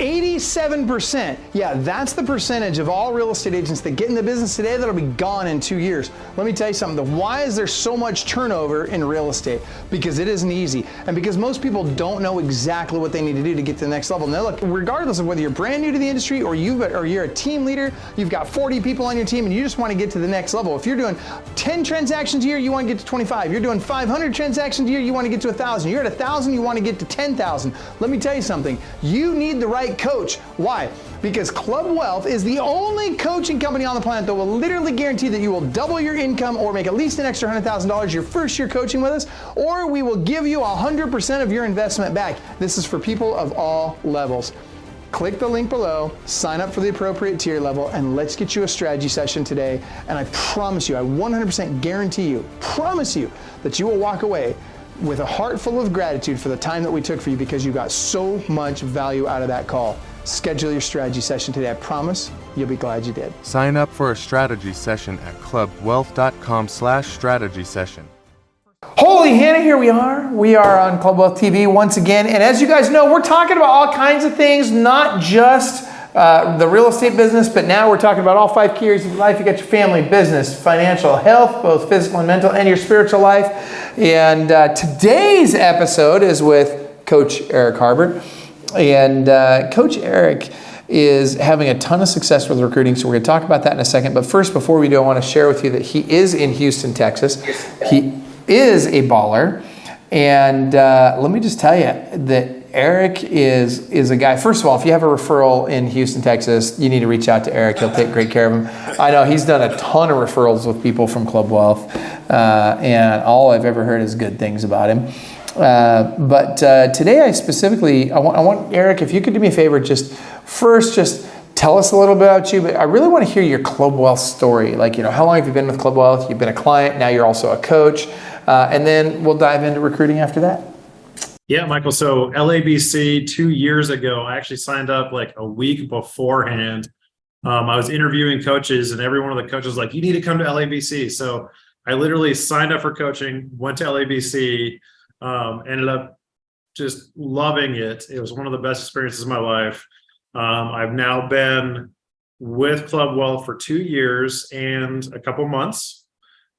87%. Yeah, that's the percentage of all real estate agents that get in the business today that'll be gone in 2 years. Let me tell you something. Why is there so much turnover in real estate? Because it isn't easy. And because most people don't know exactly what they need to do to get to the next level. Now look, regardless of whether you're brand new to the industry or you're a team leader, you've got 40 people on your team and you just want to get to the next level. If you're doing 10 transactions a year, you want to get to 25. You're doing 500 transactions a year, you want to get to 1,000. You're at 1,000, you want to get to 10,000. Let me tell you something. You need the right coach. Why? Because Club Wealth is the only coaching company on the planet that will literally guarantee that you will double your income or make at least an extra $100,000 your first year coaching with us, or we will give you 100% of your investment back. This is for people of all levels. Click the link below, sign up for the appropriate tier level, and let's get you a strategy session today. And I promise you, I 100% guarantee you, promise you, that you will walk away with a heart full of gratitude for the time that we took for you because you got so much value out of that call. Schedule your strategy session today. I promise you'll be glad you did. Sign up for a strategy session at clubwealth.com/strategy session. Holy Hannah, here we are. We are on Club Wealth TV once again. And as you guys know, we're talking about all kinds of things, not just the real estate business, but now we're talking about all 5 key areas of life. You got your family, business, financial, health, both physical and mental, and your spiritual life. And today's episode is with Coach Erick Harbert. And Coach Erick is having a ton of success with recruiting, so we're going to talk about that in a second. But first, before we do, I want to share with you that he is in Houston, Texas. He is a baller. And let me just tell you that Erick is a guy. First of all, if you have a referral in Houston, Texas, you need to reach out to Erick. He'll take great care of him. I know he's done a ton of referrals with people from Club Wealth, and all I've ever heard is good things about him. But today I want Erick, if you could do me a favor, just tell us a little bit about you, but I really want to hear your Club Wealth story. Like, how long have you been with Club Wealth? You've been a client, now you're also a coach, and then we'll dive into recruiting after that. Yeah, Michael. So LABC 2 years ago, I actually signed up like a week beforehand. I was interviewing coaches and every one of the coaches was like, you need to come to LABC. So I literally signed up for coaching, went to LABC, ended up just loving it. It was one of the best experiences of my life. I've now been with Club Wealth for 2 years and a couple months.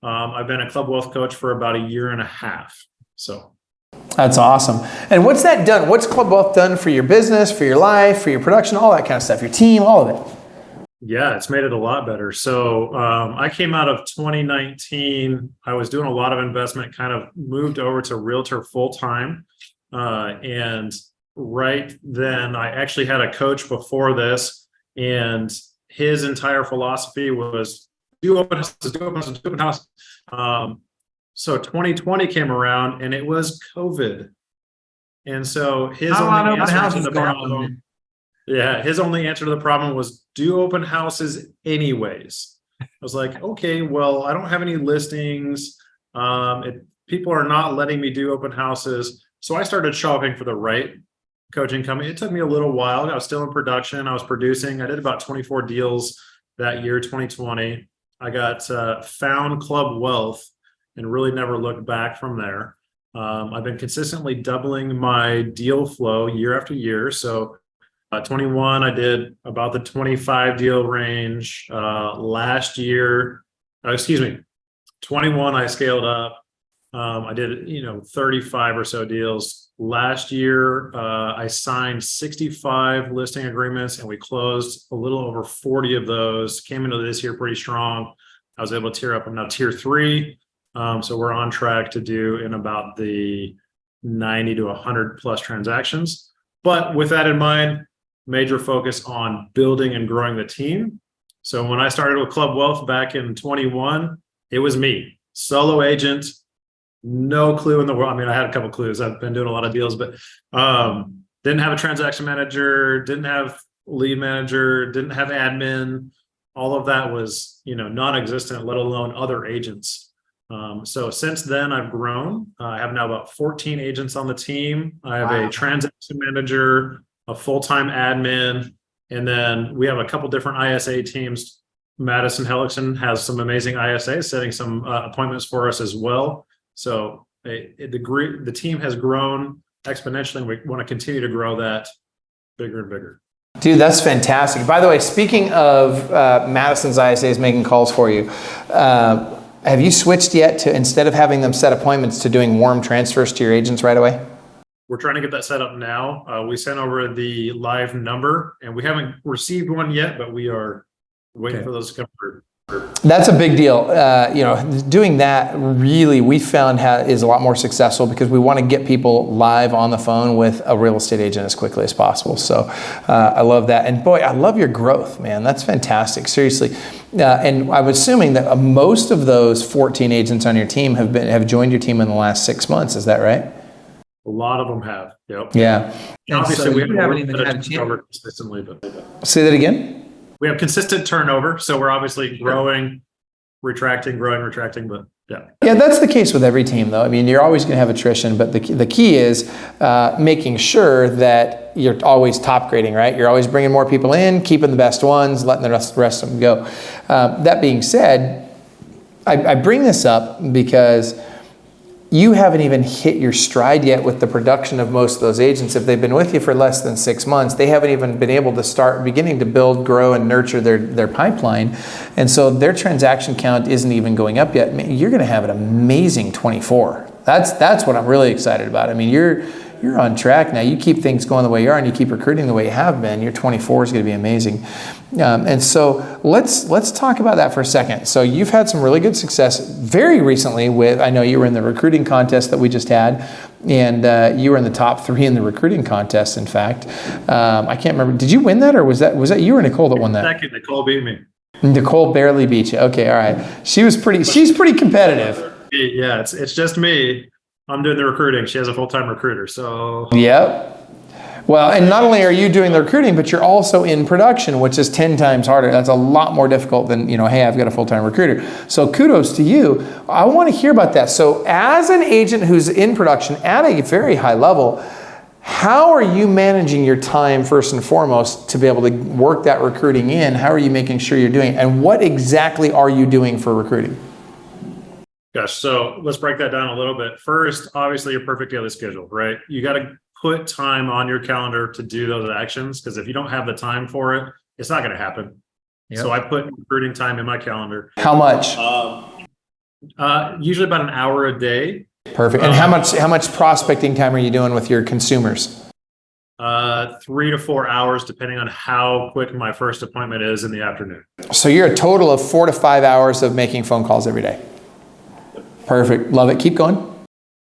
I've been a Club Wealth coach for about a year and a half. So that's awesome. And what's that done? What's Club Wealth done for your business, for your life, for your production, all that kind of stuff, your team, all of it? Yeah, it's made it a lot better. So I came out of 2019. I was doing a lot of investment, kind of moved over to realtor full-time. And right then I actually had a coach before this, and his entire philosophy was do open houses, do open houses, do open houses. So 2020 came around and it was COVID. And so his only answer to the problem, his only answer to the problem was do open houses anyways. I was like, okay, well, I don't have any listings. People are not letting me do open houses. So I started shopping for the right coaching company. It took me a little while. I was still in production. I was producing. I did about 24 deals that year, 2020. I got found Club Wealth and really never looked back from there. I've been consistently doubling my deal flow year after year. So 21, I did about the 25 deal range. Last year, 21, I scaled up. I did, 35 or so deals. Last year, I signed 65 listing agreements and we closed a little over 40 of those. Came into this year pretty strong. I was able to tier up. I'm now tier 3. So we're on track to do in about the 90 to 100 plus transactions. But with that in mind, major focus on building and growing the team. So when I started with Club Wealth back in 21, it was me, solo agent, no clue in the world. I mean, I had a couple clues. I've been doing a lot of deals, but didn't have a transaction manager, didn't have lead manager, didn't have admin. All of that was, non-existent, let alone other agents. So since then, I've grown. I have now about 14 agents on the team. I have a transaction manager, a full-time admin, and then we have a couple different ISA teams. Madison Hellickson has some amazing ISAs, setting some appointments for us as well. So the team has grown exponentially, and we want to continue to grow that bigger and bigger. Dude, that's fantastic. By the way, speaking of Madison's ISAs making calls for you, have you switched yet to, instead of having them set appointments, to doing warm transfers to your agents right away? We're trying to get that set up now. We sent over the live number and we haven't received one yet, but we are waiting for those to come through. That's a big deal. Doing that really, we found is a lot more successful because we want to get people live on the phone with a real estate agent as quickly as possible. So I love that. And boy, I love your growth, man. That's fantastic. Seriously. And I'm assuming that most of those 14 agents on your team have joined your team in the last 6 months. Is that right? A lot of them have. Yep. Yeah. Obviously, so we haven't even had a chance. Consistently, but Say that again. we have consistent turnover, so we're obviously growing, retracting, but yeah. Yeah, that's the case with every team, though. I mean, you're always going to have attrition, but the key is making sure that you're always top grading, right? You're always bringing more people in, keeping the best ones, letting the rest of them go. That being said, I bring this up because you haven't even hit your stride yet with the production of most of those agents. If they've been with you for less than 6 months, they haven't even been able to start beginning to build, grow, and nurture their pipeline. And so their transaction count isn't even going up yet. You're going to have an amazing 24. That's what I'm really excited about. I mean, you're on track now. You keep things going the way you are and you keep recruiting the way you have been, your 24 is going to be amazing. And so let's talk about that for a second. So you've had some really good success very recently with, I know you were in the recruiting contest that we just had, and you were in the top 3 in the recruiting contest, in fact. I can't remember. Did you win that, or was that you or Nicole that won that? Second, Nicole beat me. Nicole barely beat you. Okay, all right. She's pretty competitive. Yeah, it's just me. I'm doing the recruiting. She has a full-time recruiter, so. Yep. Well, and not only are you doing the recruiting, but you're also in production, which is 10 times harder. That's a lot more difficult than, hey, I've got a full-time recruiter. So kudos to you. I want to hear about that. So as an agent who's in production at a very high level, how are you managing your time first and foremost to be able to work that recruiting in? How are you making sure you're doing it? And what exactly are you doing for recruiting? Gosh, so let's break that down a little bit. First, obviously, you're perfect daily schedule, right? You got to put time on your calendar to do those actions, because if you don't have the time for it, it's not going to happen. Yep. So I put recruiting time in my calendar. How much? Usually about an hour a day. Perfect. And how much prospecting time are you doing with your consumers? 3 to 4 hours, depending on how quick my first appointment is in the afternoon. So you're a total of 4 to 5 hours of making phone calls every day. Perfect. Love it. Keep going.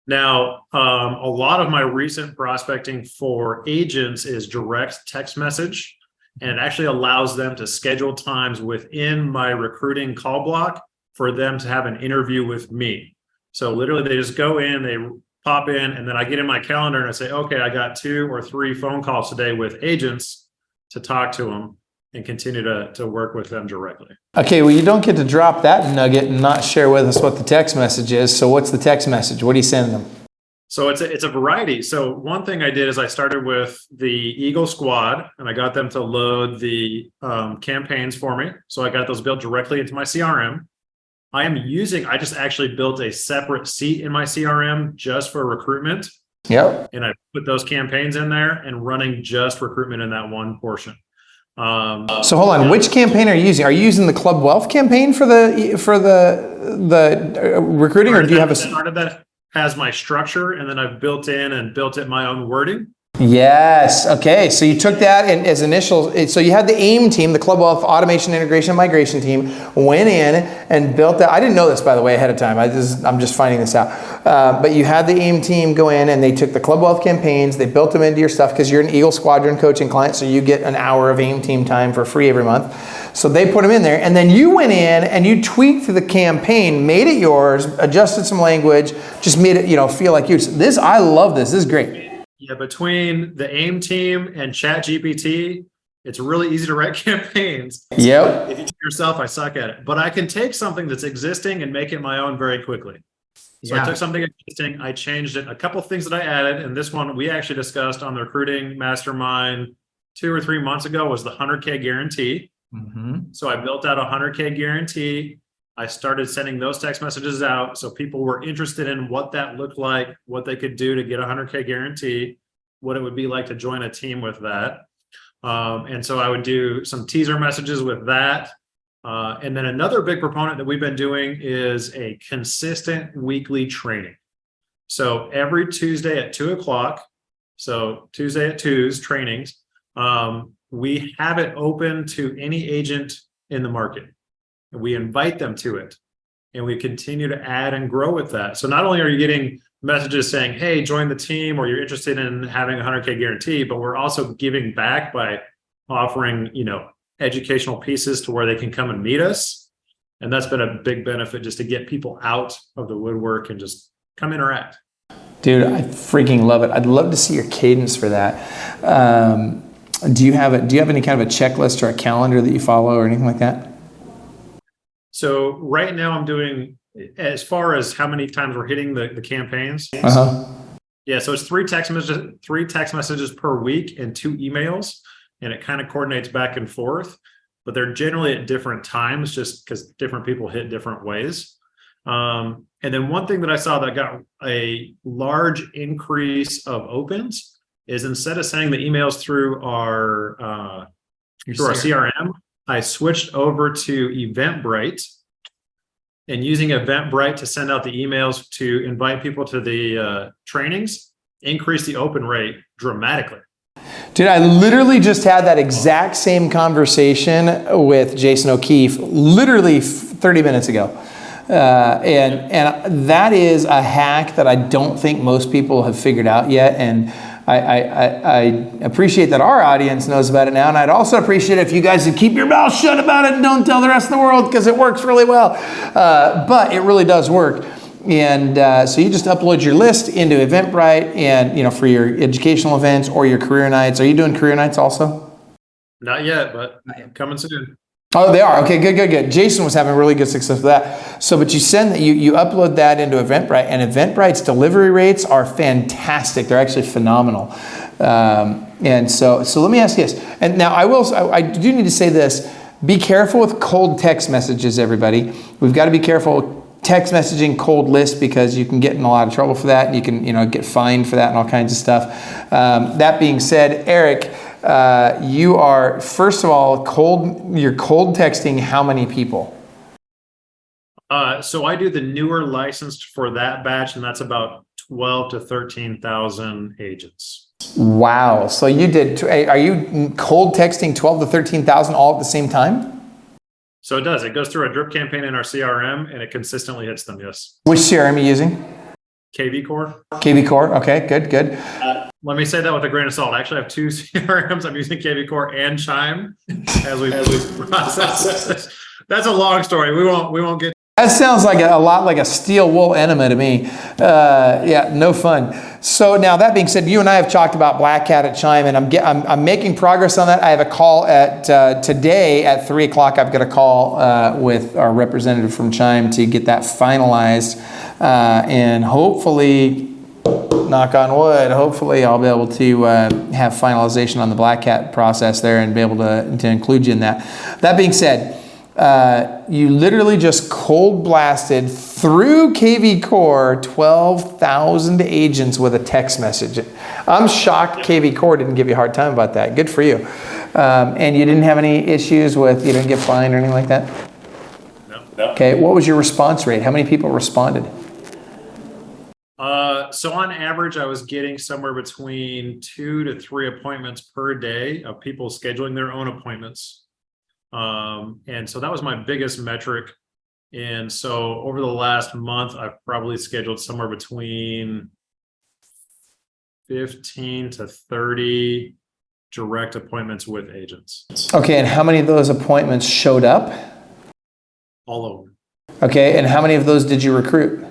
Now, a lot of my recent prospecting for agents is direct text message, and it actually allows them to schedule times within my recruiting call block for them to have an interview with me. So literally they just go in, they pop in, and then I get in my calendar and I say, okay, I got 2 or 3 phone calls today with agents to talk to them and continue to work with them directly. Okay, well, you don't get to drop that nugget and not share with us what the text message is. So what's the text message? What are you sending them? So it's a variety. So one thing I did is I started with the Eagle Squad, and I got them to load the campaigns for me. So I got those built directly into my CRM. I just actually built a separate seat in my CRM just for recruitment. Yep. And I put those campaigns in there and running just recruitment in that one portion. So hold on, which campaign are you using? Are you using the Club Wealth campaign for the recruiting, or do you have a started that as my structure, and then I've built it my own wording? Yes. Okay. So you took that and as initial. So you had the AIM team, the Club Wealth Automation Integration and Migration team, went in and built that. I didn't know this, by the way, ahead of time. I'm just finding this out. But you had the AIM team go in and they took the Club Wealth campaigns. They built them into your stuff because you're an Eagle Squadron coaching client, so you get an hour of AIM team time for free every month. So they put them in there, and then you went in and you tweaked the campaign, made it yours, adjusted some language, just made it feel like you. I love this. This is great. Yeah, between the AIM team and ChatGPT, it's really easy to write campaigns. Yep. If you do it yourself, I suck at it. But I can take something that's existing and make it my own very quickly. So I took something existing, I changed it. A couple of things that I added, and this one we actually discussed on the recruiting mastermind 2 or 3 months ago, was the 100K guarantee. Mm-hmm. So I built out a 100K guarantee. I started sending those text messages out, so people were interested in what that looked like, what they could do to get a 100K guarantee, what it would be like to join a team with that. And so I would do some teaser messages with that. And then another big proponent that we've been doing is a consistent weekly training. So every Tuesday at 2:00, so Tuesday at 2's trainings, we have it open to any agent in the market. And we invite them to it. And we continue to add and grow with that. So not only are you getting messages saying, hey, join the team, or you're interested in having a 100K guarantee, but we're also giving back by offering, educational pieces to where they can come and meet us. And that's been a big benefit, just to get people out of the woodwork and just come interact. Dude, I freaking love it. I'd love to see your cadence for that. Do you have any kind of a checklist or a calendar that you follow or anything like that? So right now I'm doing, as far as how many times we're hitting the campaigns. Yeah, so it's 3 text messages per week and 2 emails, and it kind of coordinates back and forth, but they're generally at different times just because different people hit different ways. And then one thing that I saw that got a large increase of opens is, instead of sending the emails through our CRM, I switched over to Eventbrite, and using Eventbrite to send out the emails to invite people to the trainings, increased the open rate dramatically. Dude, I literally just had that exact same conversation with Jason O'Keefe literally 30 minutes ago. And that is a hack that I don't think most people have figured out yet. And I appreciate that our audience knows about it now. And I'd also appreciate it if you guys would keep your mouth shut about it and don't tell the rest of the world, because it works really well. But it really does work. And so you just upload your list into Eventbrite, and for your educational events or your career nights. Are you doing career nights also? Not yet, but coming soon. Oh, they are. Okay, good. Jason was having really good success with that. So, but you send that, you upload that into Eventbrite, and Eventbrite's delivery rates are fantastic. They're actually phenomenal. And so let me ask you this. And now I do need to say this. Be careful with cold text messages, everybody. We've got to be careful text messaging cold lists, because you can get in a lot of trouble for that, and you can get fined for that and all kinds of stuff. That being said, Erick, you are, first of all, you're cold texting how many people? So I do the newer licensed for that batch, and that's about 12 to 13,000 agents. Wow. So are you cold texting 12 to 13,000 all at the same time? So it does. It goes through a drip campaign in our CRM, and it consistently hits them, yes. Which CRM are you using? KV Core. KV Core. Okay, good. Let me say that with a grain of salt. I actually have 2 CRMs. I'm using KV Core and Chime as we process this. That's a long story. We won't get. That sounds like a lot like a steel wool enema to me. Yeah, no fun. So now, that being said, you and I have talked about Black Cat at Chime, and I'm making progress on that. I have a call at today at 3:00. I've got a call with our representative from Chime to get that finalized, and hopefully, knock on wood, hopefully I'll be able to have finalization on the Black Cat process there and be able to include you in that. That being said, you literally just cold blasted through KV Core 12,000 agents with a text message. I'm shocked KV Core didn't give you a hard time about that. Good for you. And you didn't have any issues with, you didn't get fined or anything like that? No. Okay, what was your response rate? How many people responded? So on average, I was getting somewhere between 2 to 3 appointments per day of people scheduling their own appointments. And so that was my biggest metric. And so over the last month, I've probably scheduled somewhere between 15 to 30 direct appointments with agents. Okay, and how many of those appointments showed up? All of them. Okay, and how many of those did you recruit?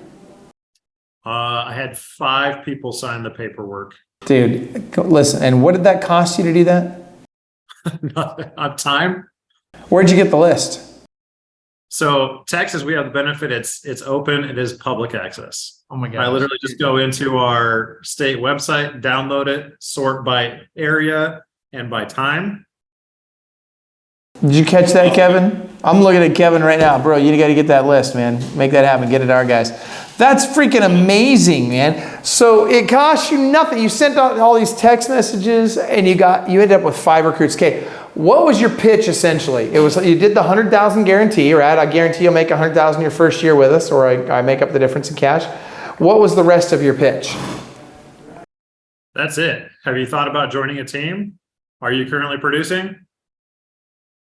I had 5 people sign the paperwork. Dude, listen, and what did that cost you to do that? On time. Where'd you get the list? So Texas, we have the benefit. It's open. It is public access. Oh my God. I literally just go into our state website, download it, sort by area and by time. Did you catch that, Kevin? I'm looking at Kevin right now. Bro, you got to get that list, man. Make that happen. Get it to our guys. That's freaking amazing, man. So it costs you nothing. You sent out all these text messages and you ended up with 5 recruits. Okay, what was your pitch essentially? It was, you did the 100,000 guarantee, right? I guarantee you'll make 100,000 your first year with us, or I make up the difference in cash. What was the rest of your pitch? That's it. Have you thought about joining a team? Are you currently producing?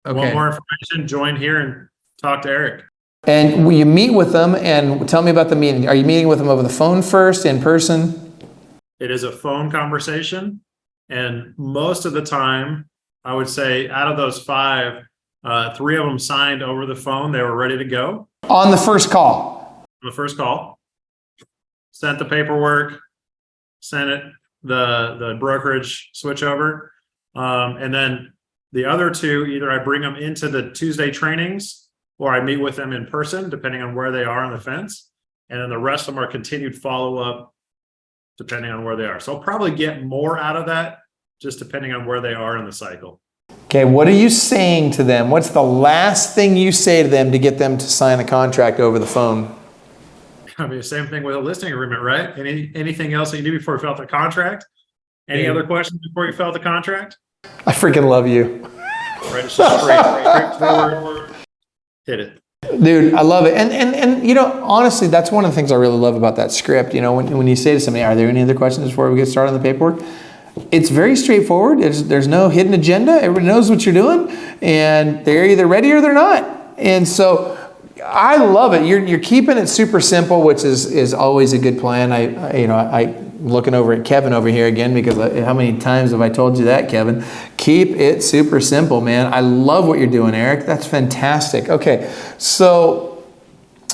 Okay. Want more information? Join here and talk to Eric. And will you meet with them, and tell me about the meeting? Are you meeting with them over the phone first, in person? It is a phone conversation. And most of the time, I would say out of those 5, 3 of them signed over the phone. They were ready to go. On the first call? On the first call. Sent the paperwork, sent it, the brokerage switch over. And then the other 2, either I bring them into the Tuesday trainings or I meet with them in person, depending on where they are on the fence. And then the rest of them are continued follow-up, depending on where they are. So I'll probably get more out of that, just depending on where they are in the cycle. Okay, what are you saying to them? What's the last thing you say to them to get them to sign a contract over the phone? I mean, same thing with a listing agreement, right? Anything else that you do before you fill out the contract? Any other questions before you fill out the contract? I freaking love you. Right, it's just straightforward. Hit it. Dude, I love it. And you know, honestly, that's one of the things I really love about that script. You know, when you say to somebody, are there any other questions before we get started on the paperwork? It's very straightforward. There's no hidden agenda. Everybody knows what you're doing, and they're either ready or they're not. And so I love it. You're keeping it super simple, which is always a good plan. I looking over at Kevin over here again, because how many times have I told you that, Kevin? Keep it super simple, man. I love what you're doing, Eric. That's fantastic. Okay, so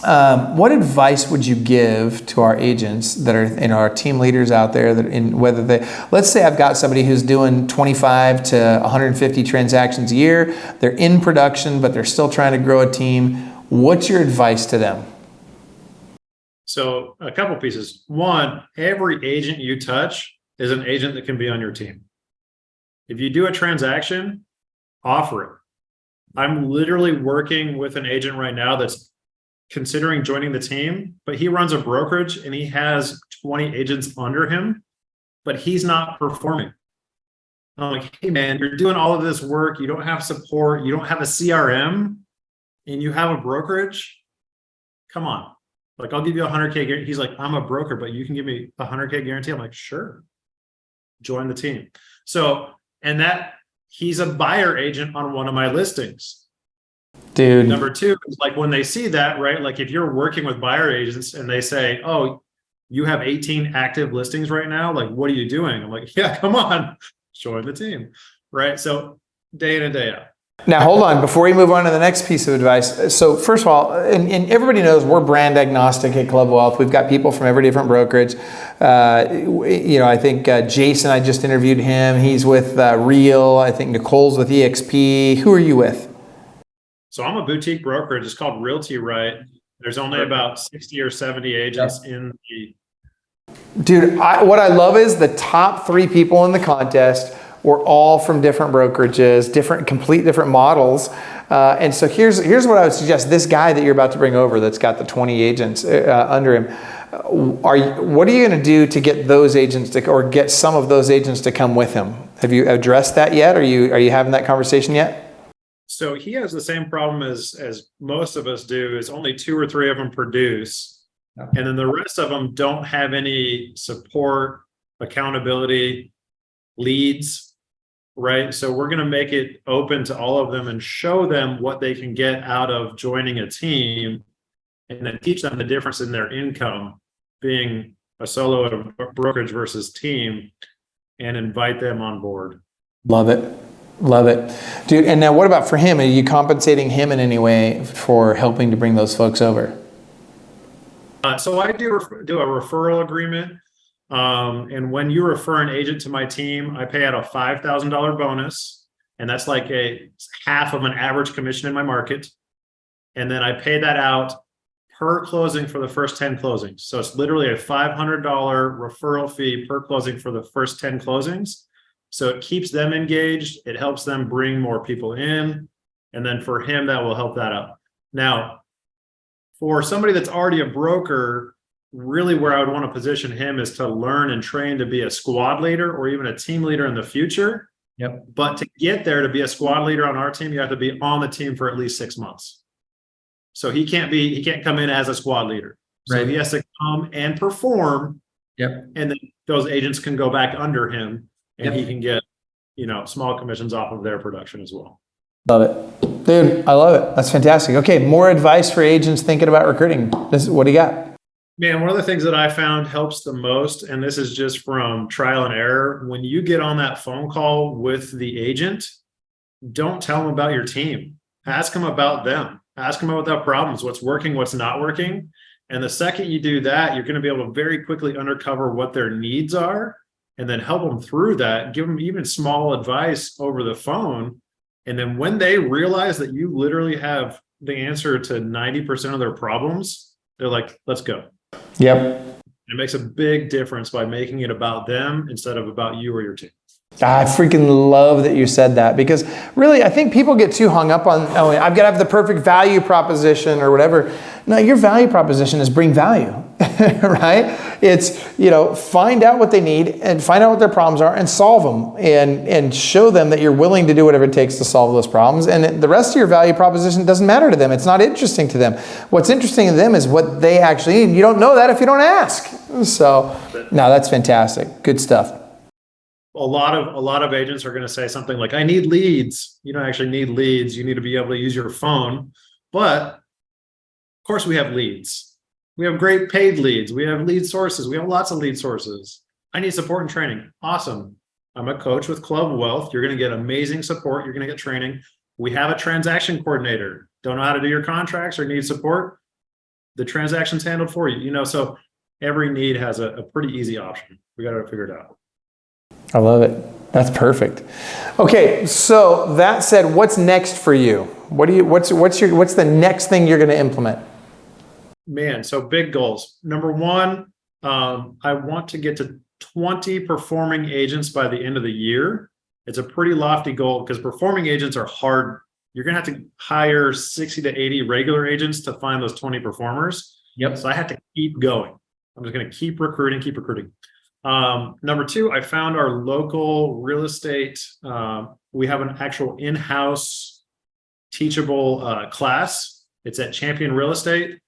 what advice would you give to our agents that are, our team leaders out there, let's say I've got somebody who's doing 25 to 150 transactions a year. They're in production, but they're still trying to grow a team. What's your advice to them? So a couple pieces. One, every agent you touch is an agent that can be on your team. If you do a transaction, offer it. I'm literally working with an agent right now that's considering joining the team, but he runs a brokerage and he has 20 agents under him, but he's not performing. I'm like, hey man, you're doing all of this work. You don't have support. You don't have a CRM and you have a brokerage. Come on. Like, I'll give you 100K guarantee. He's like, I'm a broker, but you can give me a 100K guarantee. I'm like, sure. Join the team. So, and that he's a buyer agent on one of my listings. Dude. Number 2 is like when they see that, right? Like if you're working with buyer agents and they say, oh, you have 18 active listings right now. Like, what are you doing? I'm like, yeah, come on, join the team. Right. So day in and day out. Now, hold on, before we move on to the next piece of advice. So first of all, and everybody knows we're brand agnostic at Club Wealth. We've got people from every different brokerage. I think Jason, I just interviewed him. He's with Real. I think Nicole's with EXP. Who are you with? So I'm a boutique brokerage. It's called Realty Right. There's only about 60 or 70 agents in the... Dude, what I love is the top 3 people in the contest were all from different brokerages, complete different models. And so here's what I would suggest. This guy that you're about to bring over that's got the 20 agents under him, what are you going to do to get those agents or get some of those agents to come with him? Have you addressed that yet? Are you having that conversation yet? So he has the same problem as most of us do, is only 2 or 3 of them produce. And then the rest of them don't have any support, accountability, leads. Right. So we're going to make it open to all of them and show them what they can get out of joining a team, and then teach them the difference in their income being a solo brokerage versus team, and invite them on board. Love it. Love it. Dude, and now what about for him? Are you compensating him in any way for helping to bring those folks over? So I do a referral agreement. And when you refer an agent to my team, I pay out a $5,000 bonus, and that's like a half of an average commission in my market. And then I pay that out per closing for the first 10 closings. So it's literally a $500 referral fee per closing for the first 10 closings. So it keeps them engaged. It helps them bring more people in. And then for him, that will help that out. Now, for somebody that's already a broker, really where I would want to position him is to learn and train to be a squad leader or even a team leader in the future. Yep. But to get there, to be a squad leader on our team, you have to be on the team for at least 6 months. So he can't come in as a squad leader. So Right. he has to come and perform. Yep. And then those agents can go back under him and Yep. he can get, small commissions off of their production as well. Love it. Dude, I love it. That's fantastic. Okay, more advice for agents thinking about recruiting. What do you got? Man, one of the things that I found helps the most, and this is just from trial and error, when you get on that phone call with the agent, don't tell them about your team. Ask them about them. Ask them about their problems, what's working, what's not working. And the second you do that, you're going to be able to very quickly uncover what their needs are and then help them through that, give them even small advice over the phone. And then when they realize that you literally have the answer to 90% of their problems, they're like, let's go. Yep. It makes a big difference by making it about them instead of about you or your team. I freaking love that you said that, because really, I think people get too hung up on, oh, I've got to have the perfect value proposition or whatever. No, your value proposition is bring value, right? It's, find out what they need and find out what their problems are and solve them and show them that you're willing to do whatever it takes to solve those problems. And the rest of your value proposition doesn't matter to them. It's not interesting to them. What's interesting to them is what they actually need. You don't know that if you don't ask. So, no, that's fantastic. Good stuff. A lot of agents are going to say something like, I need leads. You don't actually need leads. You need to be able to use your phone. But of course we have leads. We have great paid leads. We have lead sources. We have lots of lead sources. I need support and training. Awesome. I'm a coach with Club Wealth. You're going to get amazing support. You're going to get training. We have a transaction coordinator. Don't know how to do your contracts or need support? The transaction's handled for you. So every need has a pretty easy option. We got to figure it out. I love it. That's perfect. Okay, so that said, what's next for you? What's the next thing you're going to implement? Man, so big goals. Number one, I want to get to 20 performing agents by the end of the year. It's a pretty lofty goal because performing agents are hard. You're going to have to hire 60 to 80 regular agents to find those 20 performers. Yep. So I have to keep going. I'm just going to keep recruiting. Number two, I found our local real estate. We have an actual in-house teachable class. It's at Champion Real Estate.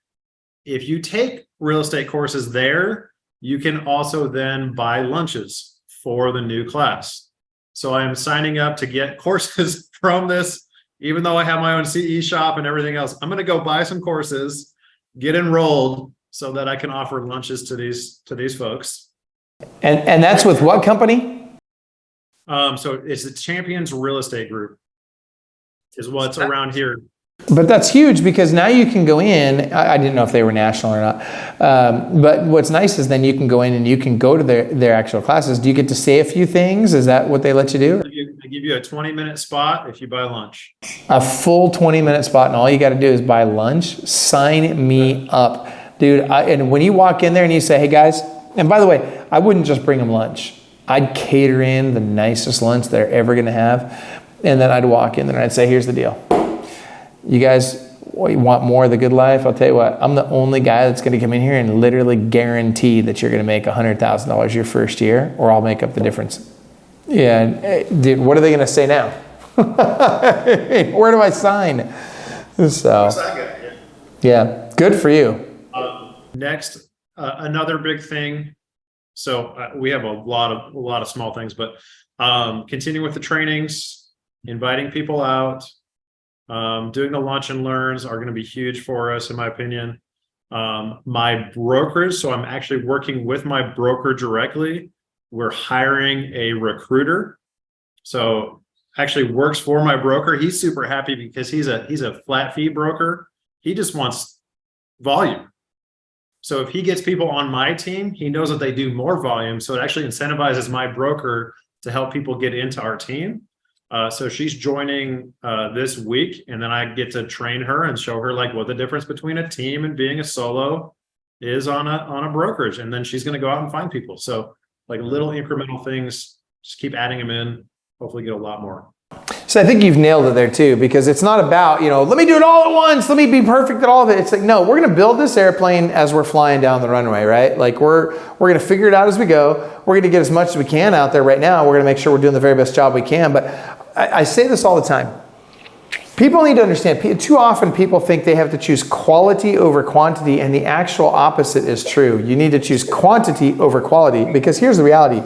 If you take real estate courses there, you can also then buy lunches for the new class. So I'm signing up to get courses from this, even though I have my own CE shop and everything else. I'm going to go buy some courses, get enrolled so that I can offer lunches to these folks. And that's with what company? So it's the Champions Real Estate Group is what's around here. But that's huge because now you can go in. I didn't know if they were national or not. But what's nice is then you can go in and you can go to their actual classes. Do you get to say a few things? Is that what they let you do? They give you a 20-minute spot if you buy lunch. A full 20-minute spot, and all you got to do is buy lunch. Sign me up, dude. And when you walk in there and you say, hey guys, and by the way, I wouldn't just bring them lunch. I'd cater in the nicest lunch they're ever going to have. And then I'd walk in there and I'd say, here's the deal. You guys want more of the good life? I'll tell you what, I'm the only guy that's going to come in here and literally guarantee that you're going to make $100,000 your first year, or I'll make up the difference. Yeah, dude, what are they going to say now? Where do I sign? So, yeah, good for you. Next, another big thing. So we have a lot of small things, but continue with the trainings, inviting people out. Doing the lunch and learns are going to be huge for us, in my opinion. My brokers, so I'm actually working with my broker directly. We're hiring a recruiter. So actually works for my broker. He's super happy because he's a flat fee broker. He just wants volume. So if he gets people on my team, he knows that they do more volume. So it actually incentivizes my broker to help people get into our team. So she's joining this week, and then I get to train her and show her like what the difference between a team and being a solo is on a brokerage. And then she's going to go out and find people. So like little incremental things, just keep adding them in, hopefully get a lot more. So I think you've nailed it there too, because it's not about, let me do it all at once. Let me be perfect at all of it. It's like, no, we're going to build this airplane as we're flying down the runway, right? Like we're going to figure it out as we go. We're going to get as much as we can out there right now. We're going to make sure we're doing the very best job we can. But I say this all the time. People need to understand, too often people think they have to choose quality over quantity, and the actual opposite is true. You need to choose quantity over quality, because here's the reality.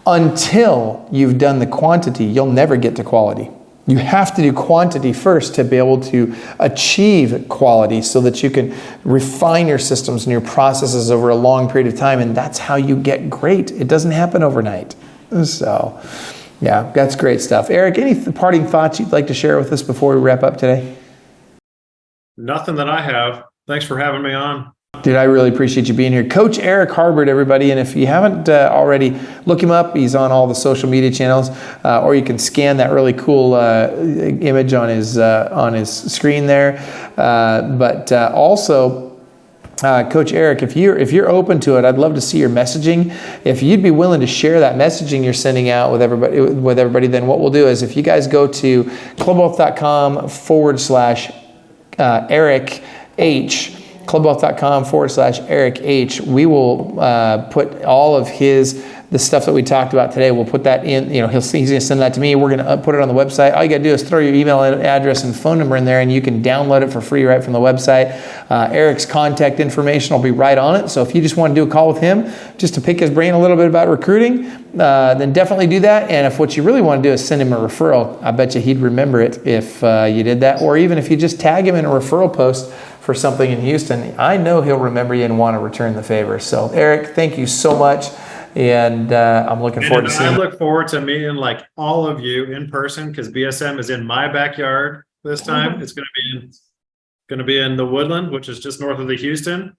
Until you've done the quantity, you'll never get to quality. You have to do quantity first to be able to achieve quality, so that you can refine your systems and your processes over a long period of time, and that's how you get great. It doesn't happen overnight. So, yeah, that's great stuff. Eric, any parting thoughts you'd like to share with us before we wrap up today? Nothing that I have. Thanks for having me on. Dude, I really appreciate you being here. Coach Erick Harbert, everybody. And if you haven't already, look him up. He's on all the social media channels, or you can scan that really cool image on his screen there. But also, Coach Erick, if you're open to it, I'd love to see your messaging. If you'd be willing to share that messaging you're sending out with everybody, then what we'll do is, if you guys go to clubwealth.com/Eric H. clubwealth.com/Eric H. We will put all of the stuff that we talked about today. We'll put that in, he's going to send that to me. We're going to put it on the website. All you got to do is throw your email address and phone number in there, and you can download it for free right from the website. Eric's contact information will be right on it. So if you just want to do a call with him just to pick his brain a little bit about recruiting, then definitely do that. And if what you really want to do is send him a referral, I bet you he'd remember it if you did that. Or even if you just tag him in a referral post for something in Houston, I know he'll remember you and want to return the favor. So, Eric, thank you so much, and I'm looking forward to seeing. I look forward to meeting all of you in person, because BSM is in my backyard this time. It's going to be in the Woodland, which is just north of the Houston.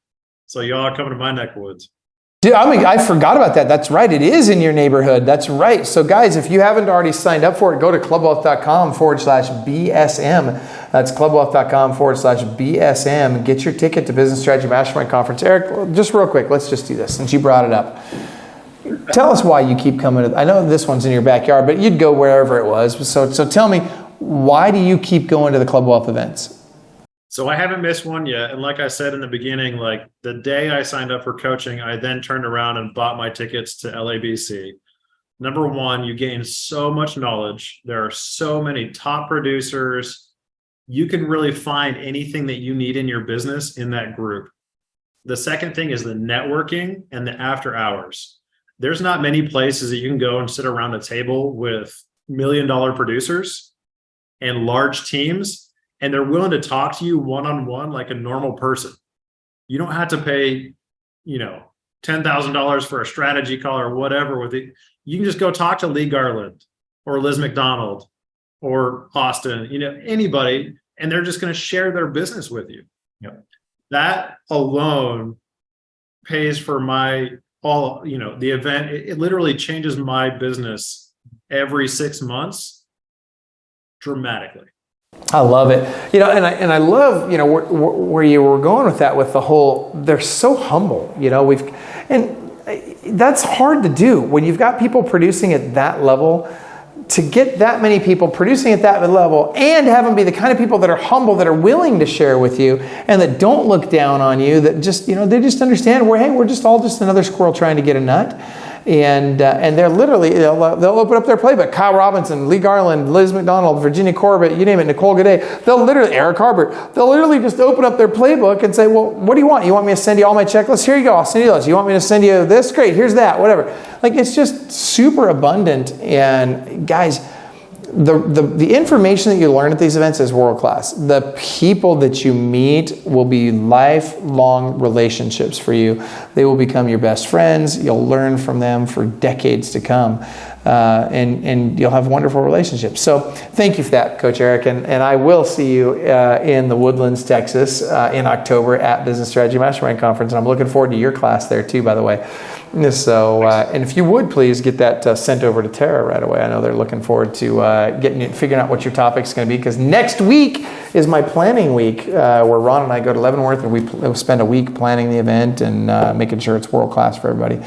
So y'all are coming to my neck of woods. Dude, I forgot about that. That's right. It is in your neighborhood. That's right. So guys, if you haven't already signed up for it, go to clubwealth.com/BSM. That's clubwealth.com/BSM. Get your ticket to Business Strategy Mastermind Conference. Eric, just real quick, let's just do this since you brought it up. Tell us why you keep coming. I know this one's in your backyard, but you'd go wherever it was. So tell me, why do you keep going to the Club Wealth events? So I haven't missed one yet. And like I said in the beginning, the day I signed up for coaching, I then turned around and bought my tickets to LABC. Number one, you gain so much knowledge. There are so many top producers. You can really find anything that you need in your business in that group. The second thing is the networking and the after hours. There's not many places that you can go and sit around a table with $1 million producers and large teams, and they're willing to talk to you one-on-one like a normal person. You don't have to pay, $10,000 for a strategy call or whatever with it. You can just go talk to Lee Garland or Liz McDonald or Austin, anybody, and they're just going to share their business with you. Yep. That alone pays for the event. It literally changes my business every 6 months dramatically. I love it. And I love, where you were going with that, with the whole, they're so humble, and that's hard to do when you've got people producing at that level. To get that many people producing at that level and have them be the kind of people that are humble, that are willing to share with you, and that don't look down on you, that just, they just understand we're just all just another squirrel trying to get a nut. And they're literally, they'll open up their playbook. Kyle Robinson, Lee Garland, Liz McDonald, Virginia Corbett, you name it, Nicole Godet. Erick Harbert. They'll literally just open up their playbook and say, well, what do you want? You want me to send you all my checklists? Here you go. I'll send you those. You want me to send you this? Great. Here's that. Whatever. It's just super abundant. And guys, the information that you learn at these events is world class. The people that you meet will be lifelong relationships for you. They will become your best friends. You'll learn from them for decades to come. And you'll have wonderful relationships. So thank you for that, Coach Eric. And I will see you in the Woodlands, Texas in October at Business Strategy Mastermind Conference. And I'm looking forward to your class there too, by the way. So, and if you would please get that sent over to Tara right away. I know they're looking forward to figuring out what your topic's going to be, because next week is my planning week, where Ron and I go to Leavenworth and we spend a week planning the event and making sure it's world class for everybody.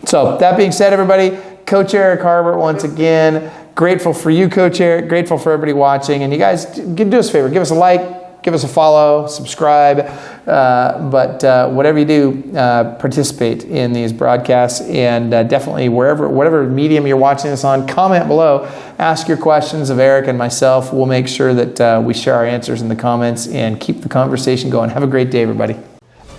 So that being said, everybody, Coach Erick Harbert once again. Grateful for you, Coach Erick. Grateful for everybody watching. And you guys, do us a favor. Give us a like, give us a follow, subscribe. But whatever you do, participate in these broadcasts. And definitely whatever medium you're watching this on, comment below. Ask your questions of Erick and myself. We'll make sure that we share our answers in the comments and keep the conversation going. Have a great day, everybody.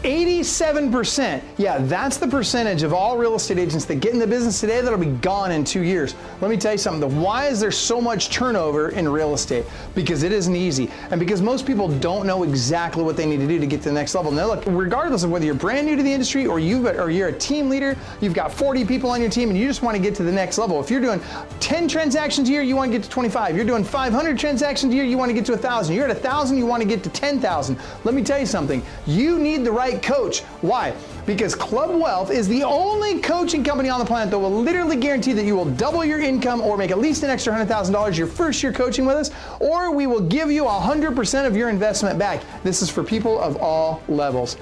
87%. Yeah, that's the percentage of all real estate agents that get in the business today that'll be gone in 2 years. Let me tell you something. Why is there so much turnover in real estate? Because it isn't easy. And because most people don't know exactly what they need to do to get to the next level. Now look, regardless of whether you're brand new to the industry or you're a team leader, you've got 40 people on your team and you just want to get to the next level. If you're doing 10 transactions a year, you want to get to 25. You're doing 500 transactions a year, you want to get to 1,000. You're at 1,000, you want to get to 10,000. Let me tell you something. You need the right coach. Why? Because Club Wealth is the only coaching company on the planet that will literally guarantee that you will double your income or make at least an extra $100,000 your first year coaching with us, or we will give you 100% of your investment back. This is for people of all levels.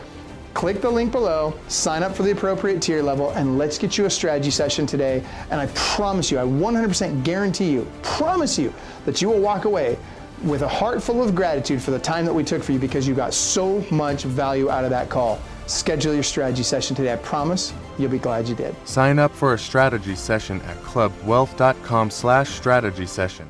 Click the link below, sign up for the appropriate tier level, and let's get you a strategy session today. And I promise you, I 100% guarantee you, promise you that you will walk away with a heart full of gratitude for the time that we took for you because you got so much value out of that call. Schedule your strategy session today. I promise you'll be glad you did. Sign up for a strategy session at clubwealth.com/strategy session.